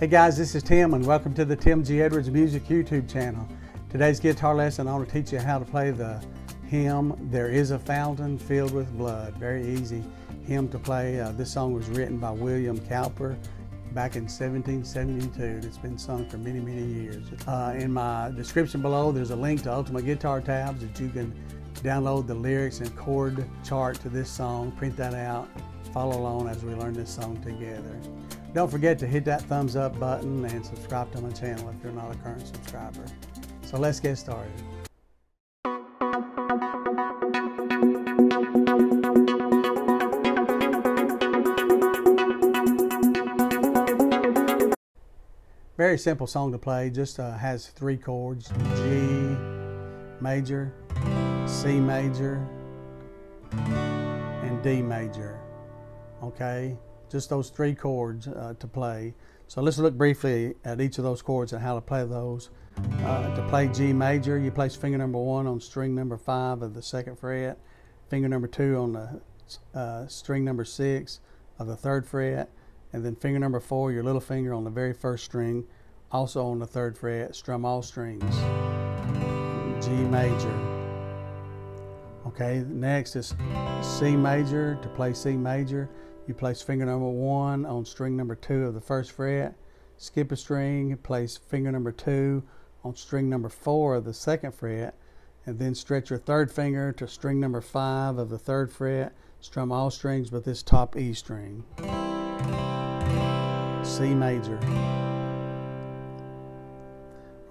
Hey guys, this is Tim and welcome to the Tim G. Edwards Music YouTube channel. Today's guitar lesson, I want to teach you how to play the hymn, There Is a Fountain Filled with Blood. Very easy hymn to play. This song was written by William Cowper back in 1772. It's been sung for many, many years. In my description below, there's a link to Ultimate Guitar Tabs that you can download the lyrics and chord chart to this song, print that out, follow along as we learn this song together. Don't forget to hit that thumbs up button and subscribe to my channel if you're not a current subscriber. So let's get started. Very simple song to play, just has three chords: G major, C major, and D major. Okay, just those three chords to play. So let's look briefly at each of those chords and how to play those. To play G major, you place finger number 1 on string number 5 of the 2nd fret, finger number 2 on the string number 6 of the 3rd fret, and then finger number 4, your little finger, on the very 1st string, also on the 3rd fret. Strum all strings. G major. Okay, next is C major. To play C major, you place finger number 1 on string number 2 of the 1st fret, skip a string, place finger number 2 on string number 4 of the 2nd fret, and then stretch your 3rd finger to string number 5 of the 3rd fret, strum all strings but this top E string. C major.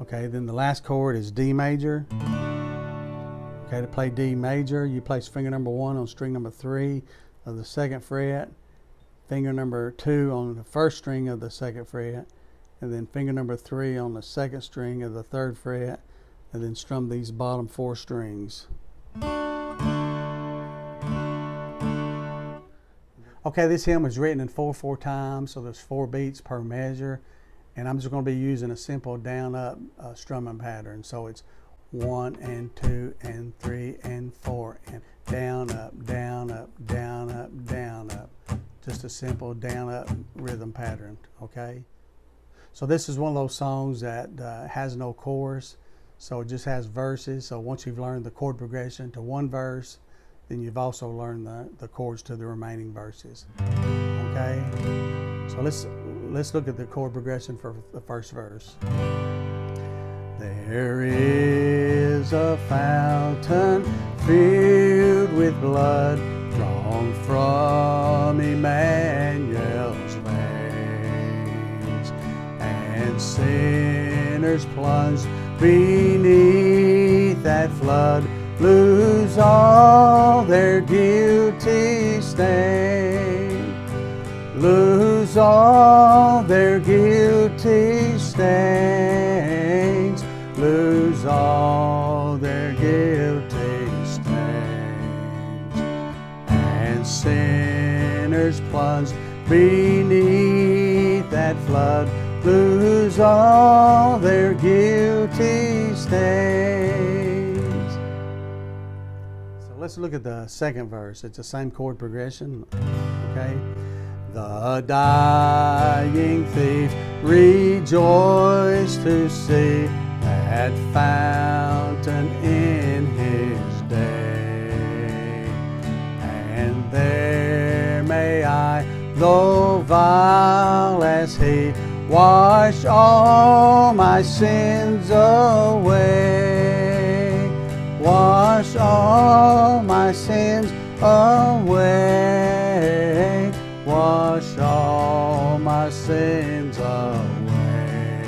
Okay, then the last chord is D major. Okay, to play D major, you place finger number 1 on string number 3 of the 2nd fret, finger number 2 on the 1st string of the 2nd fret, and then finger number 3 on the 2nd string of the 3rd fret, and then strum these bottom 4 strings. Okay, this hymn was written in 4/4 time, so there's 4 beats per measure, and I'm just going to be using a simple down-up strumming pattern. So it's 1 and 2 and 3 and 4 and down up, down up, down up, down up. Just a simple down-up rhythm pattern. Okay. So this is one of those songs that has no chorus, so it just has verses. So once you've learned the chord progression to one verse, then you've also learned the chords to the remaining verses. Okay, so let's look at the chord progression for the first verse. There is a fountain filled with blood, drawn from Emmanuel's veins, and sinners plunged beneath that flood lose all their guilty stain, lose all their guilty stains, lose all their guilty stains, and sinners plunged beneath that flood lose all their guilty stains. So let's look at the second verse. It's the same chord progression. Okay. The dying thief rejoiced to see that fountain in his day, and there may I, though vile as he, wash all my sins away, wash all my sins away, wash all my sins away,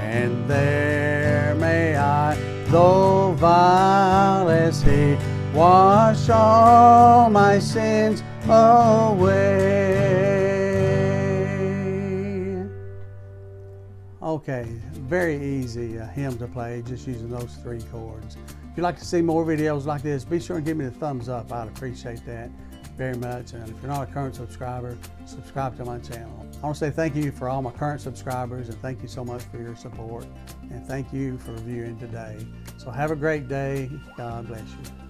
and there may I, though vile as he, wash all my sins away. Okay, very easy hymn to play, just using those 3 chords. If you'd like to see more videos like this, be sure and give me the thumbs up. I'd appreciate that very much. And if you're not a current subscriber, subscribe to my channel. I want to say thank you for all my current subscribers, and thank you so much for your support. And thank you for viewing today. So have a great day. God bless you.